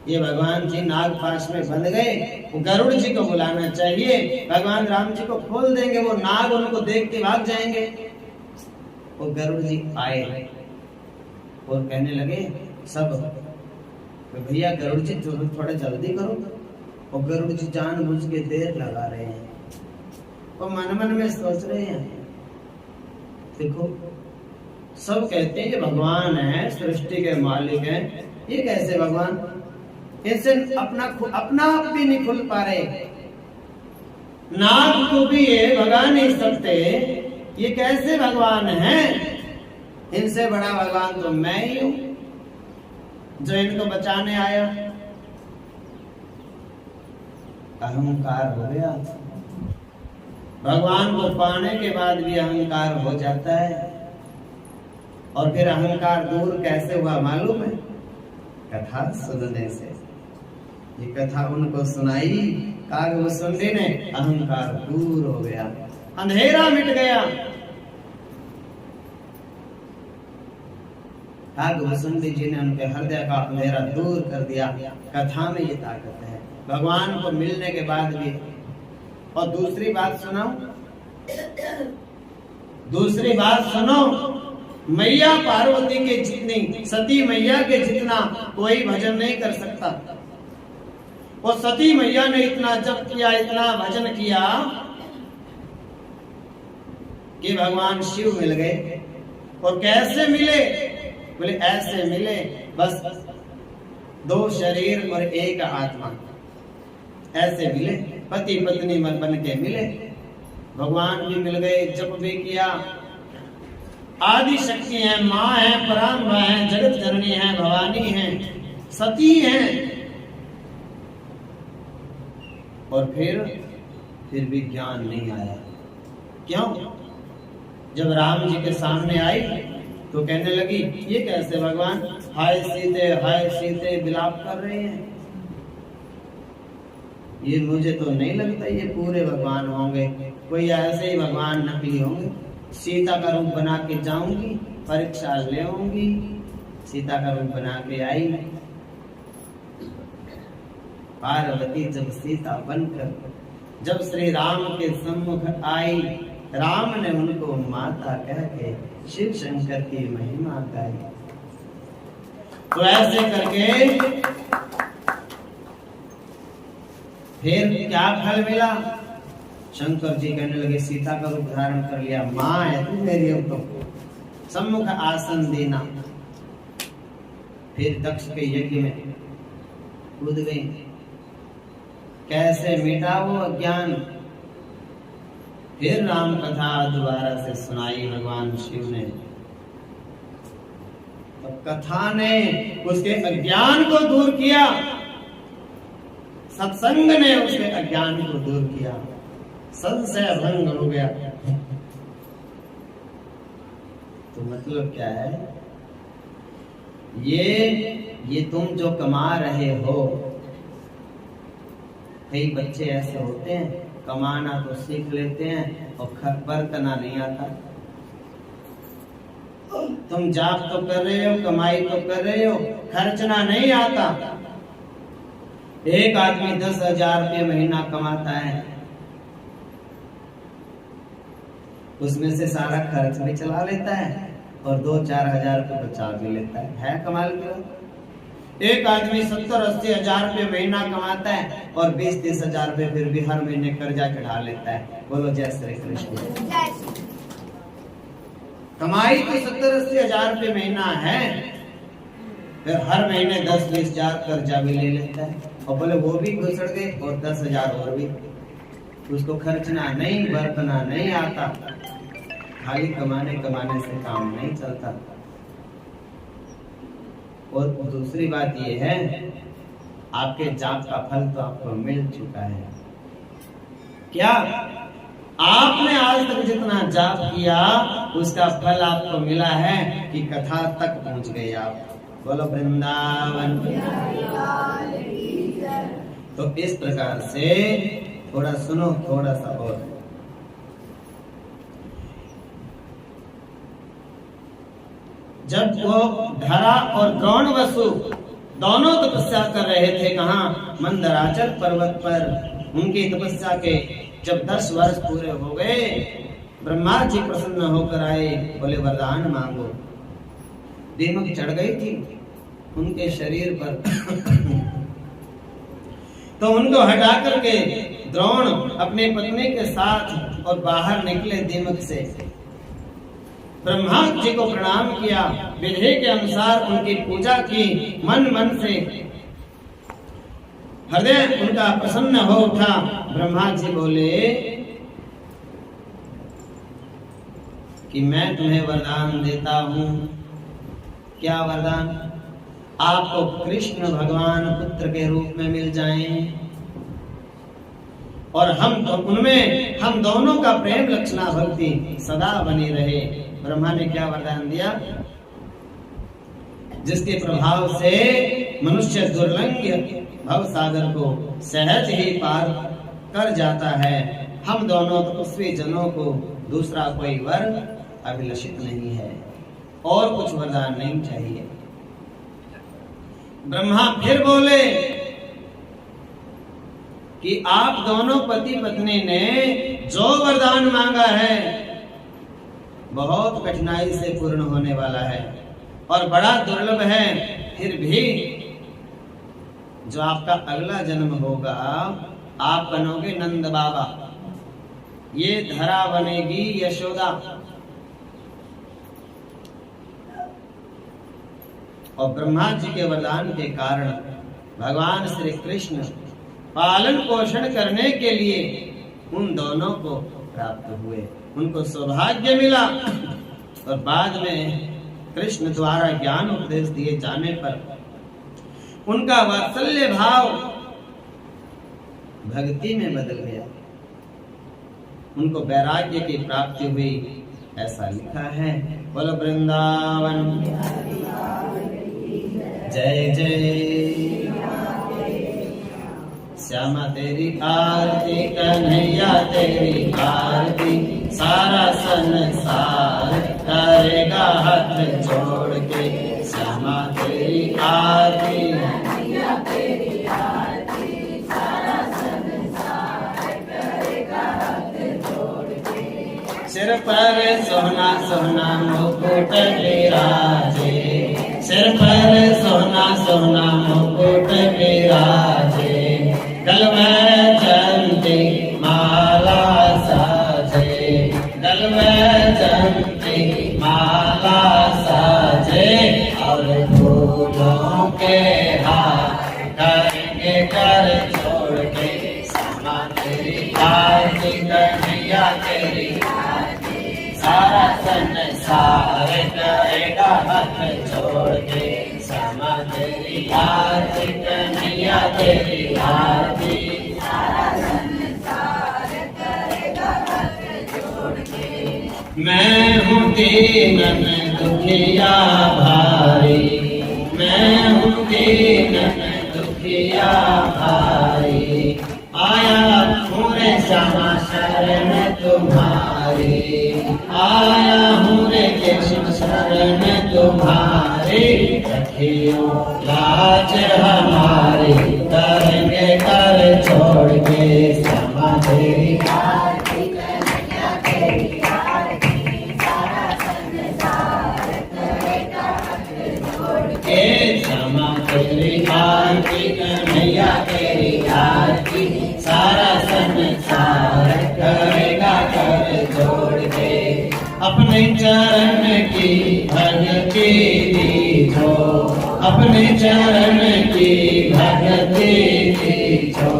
A: ये भगवान जी नागपाश में बंध गए, वो गरुड़ जी को बुलाना चाहिए, भगवान राम जी को खोल देंगे, वो नाग उनको देख के भाग जाएंगे। वो गरुड़ जी आए और कहने लगे सब, भैया गरुड़ जी थोड़ा जल्दी करो। और गरुड़ जी जानबूझ के देर लगा रहे हैं और मन मन में सोच रहे हैं, देखो सब कहते हैं ये भगवान है, सृष्टि के मालिक हैं, ये कैसे भगवान? इनसे अपना आप भी नहीं खुल पा रहे, नाग को भी ये भगा नहीं सकते, ये कैसे भगवान हैं? इनसे बड़ा भगवान तो मैं ही हूं जो इनको बचाने आया। अहंकार हो गया। भगवान को पाने के बाद भी अहंकार हो जाता है। और फिर अहंकार दूर कैसे हुआ मालूम है? कथा सुनने से। ये कथा उनको सुनाई कागभूषुंडी ने, अहंकार दूर हो गया, अंधेरा मिट गया। कागभूषुंडी जी ने उनके हृदय का अंधेरा दूर कर दिया। कथा में ये ताकत है, भगवान को मिलने के बाद भी। और दूसरी बात सुनो, दूसरी बात सुनो, मैया पार्वती के जितनी, सती मैया के जितना कोई भजन नहीं कर सकता। वो सती मैया ने इतना जप किया, इतना भजन किया कि भगवान शिव मिल गए। और कैसे मिले? बोले ऐसे मिले, बस 2 शरीर और 1 आत्मा, ऐसे मिले, पति पत्नी बन के मिले। भगवान भी मिल गए, जप भी किया। आदि शक्ति है, माँ है, पराम्बा है, जगत जननी है, भवानी है, सती है। और फिर भी ज्ञान नहीं आया। क्यों? जब राम जी के सामने आई तो कहने लगी ये कैसे भगवान, हाय सीते विलाप कर रहे हैं। ये मुझे तो नहीं लगता ये पूरे भगवान होंगे, कोई ऐसे ही भगवान नकली होंगे। सीता का रूप बना के जाऊंगी, परीक्षा ले आऊंगी। सीता का रूप बना के आई। पार्वती जब सीता बनकर जब श्री राम के सम्मुख आई, राम ने उनको माता कह के शिव शंकर की महिमा गाई। तो ऐसे करके फिर क्या फल मिला? शंकर जी कहने लगे सीता का रूप धारण कर लिया, माँ है तू मेरी, अब तो सम्मुख आसन देना। फिर दक्ष के यज्ञ में कूद गई। कैसे मिटा वो अज्ञान? फिर राम कथा दोबारा से सुनाई भगवान शिव ने। तो कथा ने उसके अज्ञान को दूर किया, सत्संग ने उसके अज्ञान को दूर किया, संशय भंग हो गया। तो मतलब क्या है? ये तुम जो कमा रहे हो, कई बच्चे ऐसे होते हैं कमाना तो सीख लेते हैं और बरतना नहीं आता। तुम जॉब तो कर रहे हो, कमाई तो कर रहे हो, खर्चना नहीं आता। एक आदमी 10,000 रुपये महीना कमाता है उसमें से सारा खर्च भी चला लेता है और 2-4 हजार रुपये बचा भी लेता है कमाल की बात। एक आदमी 70-80 हजार रुपये महीना कमाता है और 20-30 हजार रुपये फिर भी हर महीने कर्जा चढ़ा लेता है। बोलो जय श्री कृष्ण। कमाई तो 70-80 हजार रुपये महीना है, फिर हर महीने 10-20 हजार कर्जा भी ले लेता है और बोले वो भी गुजर गए और 10 हजार और भी। उसको खर्चना नहीं, बरतना नहीं आता, खाली कमाने से काम नहीं चलता। और दूसरी बात ये है, आपके जाप का फल तो आपको मिल चुका है। क्या आपने आज तक जितना जाप किया उसका फल आपको मिला है कि कथा तक पहुंच गए आप? बोलो वृंदावन। तो इस प्रकार से थोड़ा सुनो, थोड़ा सा और। जब वो धरा और द्रोण वसु दोनों तपस्या कर रहे थे, कहाँ? मंदराचल पर्वत पर। उनकी तपस्या के जब 10 वर्ष पूरे हो गए, ब्रह्मा जी प्रसन्न होकर आए, बोले वरदान मांगो। दीमक चढ़ गई थी उनके शरीर पर तो उनको हटा करके द्रोण अपने पत्नी के साथ और बाहर निकले दीमक से। ब्रह्मा जी को प्रणाम किया, विधि के अनुसार उनकी पूजा की, मन से हृदय उनका प्रसन्न हो उठा। ब्रह्मा जी बोले कि मैं तुम्हें वरदान देता हूं। क्या वरदान? आपको कृष्ण भगवान पुत्र के रूप में मिल जाएं और हम दोनों का प्रेम लक्षणा भक्ति सदा बनी रहे। ब्रह्मा ने क्या वरदान दिया? जिसके प्रभाव से मनुष्य दुर्लंघ्य भव सागर को सहज ही पार कर जाता है। हम दोनों तपस्वी जनों को दूसरा कोई वर अभिलषित नहीं है और कुछ वरदान नहीं चाहिए। ब्रह्मा फिर बोले कि आप दोनों पति पत्नी ने जो वरदान मांगा है बहुत कठिनाई से पूर्ण होने वाला है और बड़ा दुर्लभ है। फिर भी जो आपका अगला जन्म होगा, आप बनोगे नंद बाबा, ये धरा बनेगी यशोदा। और ब्रह्मा जी के वरदान के कारण भगवान श्री कृष्ण पालन पोषण करने के लिए उन दोनों को प्राप्त हुए, उनको सौभाग्य मिला। और बाद में कृष्ण द्वारा ज्ञान उपदेश दिए जाने पर उनका वात्सल्य भाव भक्ति में बदल गया, उनको वैराग्य की प्राप्ति हुई, ऐसा लिखा है। बोलो वृंदावन। जय जय श्यामा तेरी आरती, कन्हैया तेरी आरती, सारा संसार करेगा हाथ जोड़ के। श्यामा तेरी आरती, कन्हैया तेरी आरती, सारा संसार करेगा हाथ जोड़ के। सिर पर सोना सोना मुकुट विराजे, सिर पर सोना सोना मुकुट विराजे, गल में चंदी माला साजे, गल में चंदी माला साजे, और फूलों के हार करेंगे कर छोड़ के। श्यामा तेरी आरती, कन्हैया तेरी आरती, सारा संसार करेगा हाथ छोड़ के। श्यामा तेरी आरती, कन्हैया तेरी आरती, सारा संसार करेगा हाथ जोड़ के। मैं हूँ दीनन दुखिया भारी, मैं हूँ दीनन दुखिया भारी, आया हूँ रे श्यामा शरण तुम्हारी, आया हूँ रे कृष्ण शरण तुम्हारी, रखियो लाज हमारी, करेंगे कर छोड़ के। श्यामा तेरी आरती, कन्हैया तेरी आरती, कन्हैया तेरी आरती, सारा संसार करेगा कर जोड़ के। अपने चरण की भक्ति दीजो, अपने चरण की भक्ति दीजो,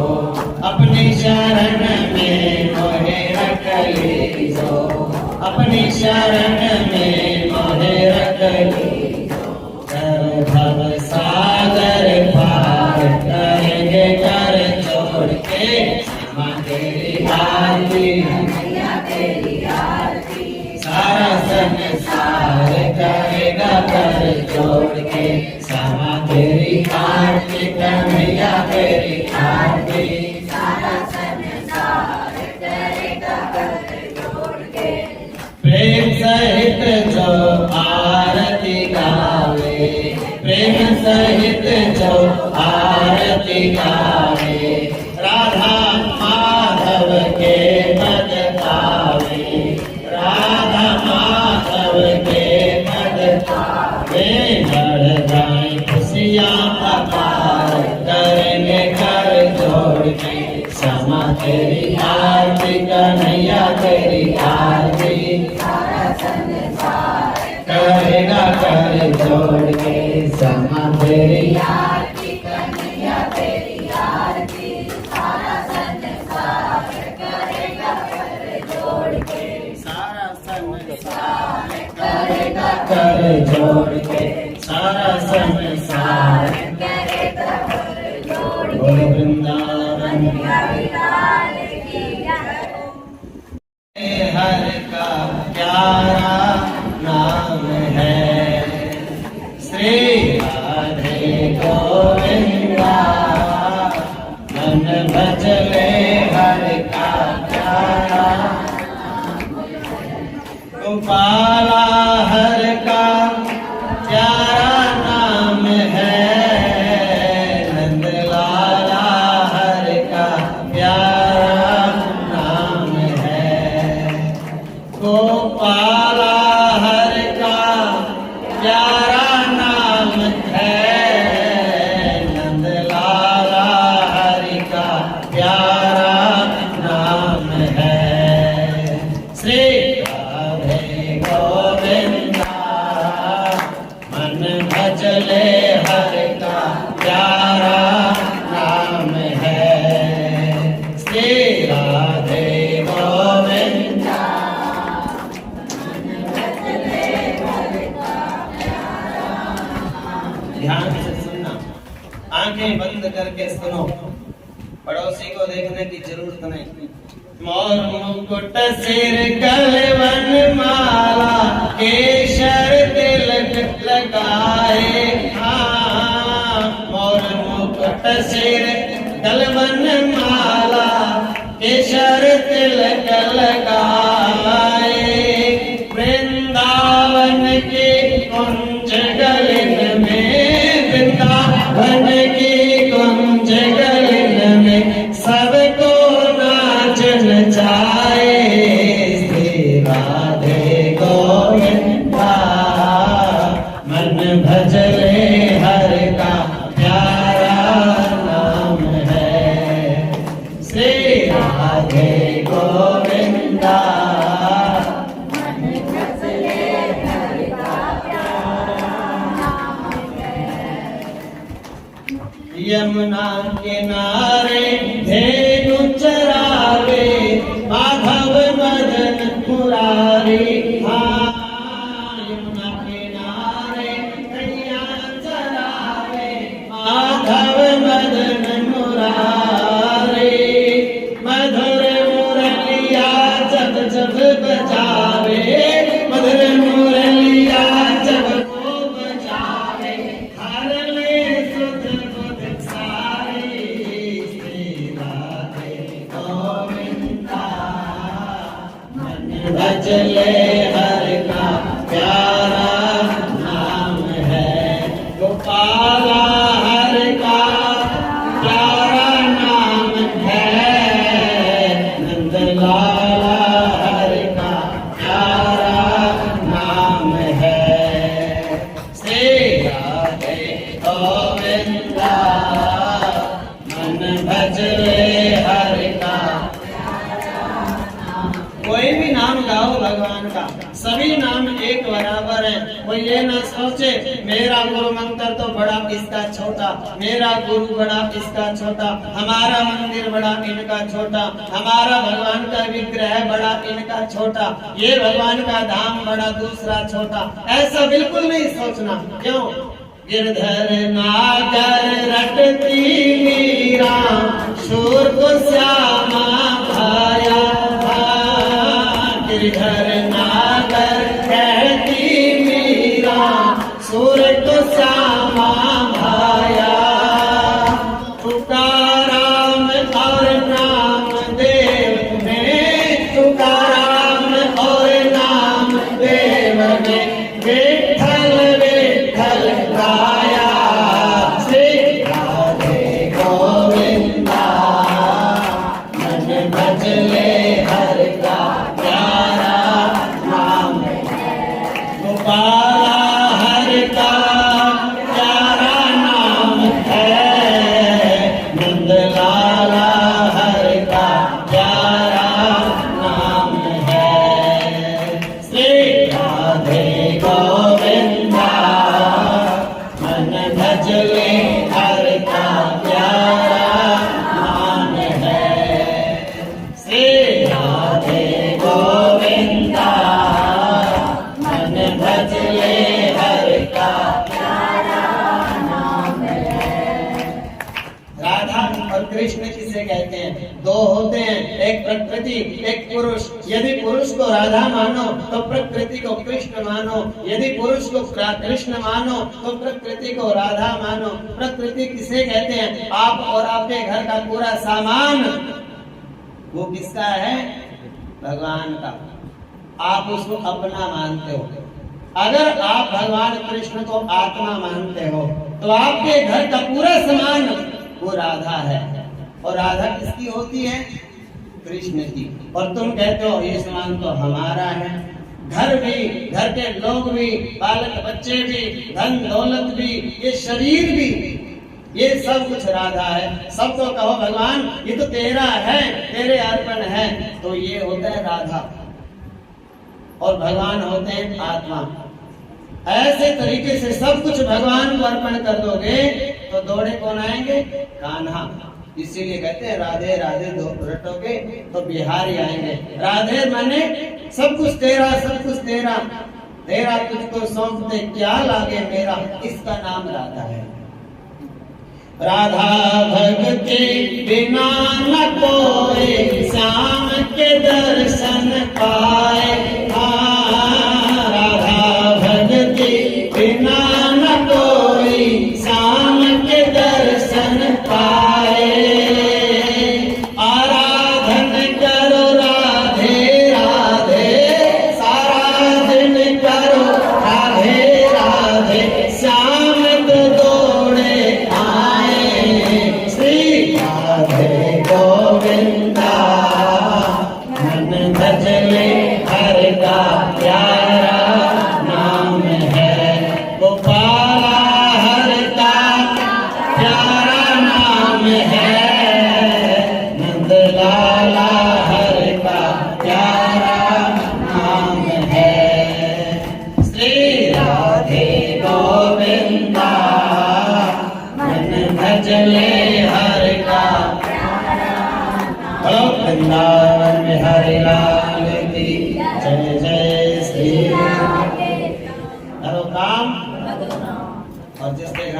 A: अपनी शरण में मोहे रख लीजो, अपनी शरण में मोहे रख लीजो। कर भव सागर पार करेंगे कर छोड़ के, क्षमा तेरी आरती, तेरी आरती, सारा संसार करेगा कर जोड़ के। क्षमा तेरी आरती, कन्हैया तेरी आरती, सारा संसार करेगा कर जोड़ के। प्रेम सहित जो आरती गावे, प्रेम सहित जो आरती गावे, राधा माधव के पद पावे, राधा माधव के पद पावे। बढ़ जाए खुशियाँ अपार करेंगे कर जोड़ के। क्षमा तेरी आरती, कन्हैया तेरी आरती, सारा संसार करेगा कर जोड़ के। क्षमा तेरी आरती, कन्हैया तेरी आरती, सारा संसार करेगा कर जोड़ के। सारा संसार करेगा कर जोड़ के, सारा संसार करेगा कर जोड़ के। वृंदावन हर का प्यारा नाम है, श्री राधे गोविंदा। मन भजले हर का प्यारा, गोपाला हर का प्यारा नाम है, नंद लाला हर का प्यारा नाम है। गोपाला हर का प्यारा नाम है, नंद लाला हरि का प्यारा नाम है। श्री राधे गोविंदा, मन भजले हर का प्यारा नाम है। श्री राधे गोविंदा, ध्यान से सुनना, आंखें बंद करके सुनो, पड़ोसी को देखने की जरूरत नहीं। मोर मुकुट सिर कलवन माला, केशर तिलक लगाए, हाँ। मोर मुकुट सिर कलवन माला, केशर तिलक लगाए, वृंदावन के कुंज गलिन में, वृंदावन की कुंज गलिन में, सबको नाचन जाए। श्री राधे गोविंदा, मन भजले हर का प्यारा नाम है। श्री राधे गोविंदा, यमुना किनारे धेनु चरावे, माधव मदन मुरारी, हाँ। यमुना किनारे कन्या चरावे, माधव मदन मुरारी, मधुर मुरलिया जब जब बजावे, मधुर मुरलिया जब वो बजावे, हर ले सुध बुध सारी। श्री राधे गोविंदा, मन भजले हर का प्यारा नाम है। गोपाला हर का प्यारा नाम है, नंद लाला हर का प्यारा नाम है। श्री राधे गोविंदा, नाम गाओ भगवान का। सभी नाम एक बराबर है। कोई ये ना सोचे मेरा गुरु मंत्र तो बड़ा इसका छोटा, मेरा गुरु बड़ा इसका छोटा, हमारा मंदिर बड़ा इनका छोटा, हमारा भगवान का विग्रह बड़ा इनका छोटा, ये भगवान का धाम बड़ा दूसरा छोटा। ऐसा बिल्कुल नहीं सोचना। क्यों? गिरधर नागर रटती मीरा, शूर को श्यामा भाया। गिरधर नागर कहती मीरा, शूर को श्यामा भाया। तुकाराम और नाम देव में, तुकाराम और नाम देव में, विठ्ठल विठ्ठल गाया। श्री राधे गोविंदा, मन भजले हर का प्यारा नाम है। गोपाला हर का प्यारा नाम है, नंदलाला हर का प्यारा नाम है। श्री राधे गोविंदा, मन भजले हर का प्यारा नाम है। श्री राधे गोविंदा, मन भजले हर का प्यारा नाम है। राधा और कृष्ण किसे कहते हैं? दो होते हैं, एक प्रकृति एक पुरुष। यदि पुरुष को राधा मानो तो प्रकृति को कृष्ण मानो, यदि पुरुष को कृष्ण मानो तो प्रकृति को राधा मानो। प्रकृति किसे कहते हैं? आप और आपके घर का पूरा सामान, वो किसका है? भगवान का। आप उसको अपना मानते हो। अगर आप भगवान कृष्ण को आत्मा मानते हो तो आपके घर का पूरा सामान वो राधा है। और राधा किसकी होती है? कृष्ण की। और तुम कहते हो ये सामान तो हमारा है। घर भी, घर के लोग भी, बालक बच्चे भी, धन दौलत भी, ये शरीर भी, ये सब कुछ राधा है। सब तो कहो भगवान ये तो तेरा है, तेरे अर्पण है। तो ये होता है राधा और भगवान होते हैं आत्मा। ऐसे तरीके से सब कुछ भगवान को अर्पण कर दोगे तो दौड़े कौन आएंगे? कान्हा। इसीलिए कहते हैं राधे राधे दो रटोगे तो बिहारी आएंगे। राधे माने सब कुछ तेरा, सब कुछ तेरा, तेरा तुझको सौंपते क्या लागे मेरा, इसका नाम राधा है। राधा भक्ति बिना न कोई श्याम के दर्शन पाए। राधा भक्ति बिना न कोई श्याम के दर्शन पाए। आराधन करो राधे राधे, सारा दिन करो राधे राधे, श्याम तो दौड़े आए। श्री राधे गोविंदा, मन भजले हर का प्यारा नाम है। गोपाला हर का प्यारा नाम है, नंदलाला हर का प्यारा नाम है। श्री राधे गोविंदा, मन भजले हर का वृंदावन में हरि लाल की जय जय श्री राम। करो काम और जिसके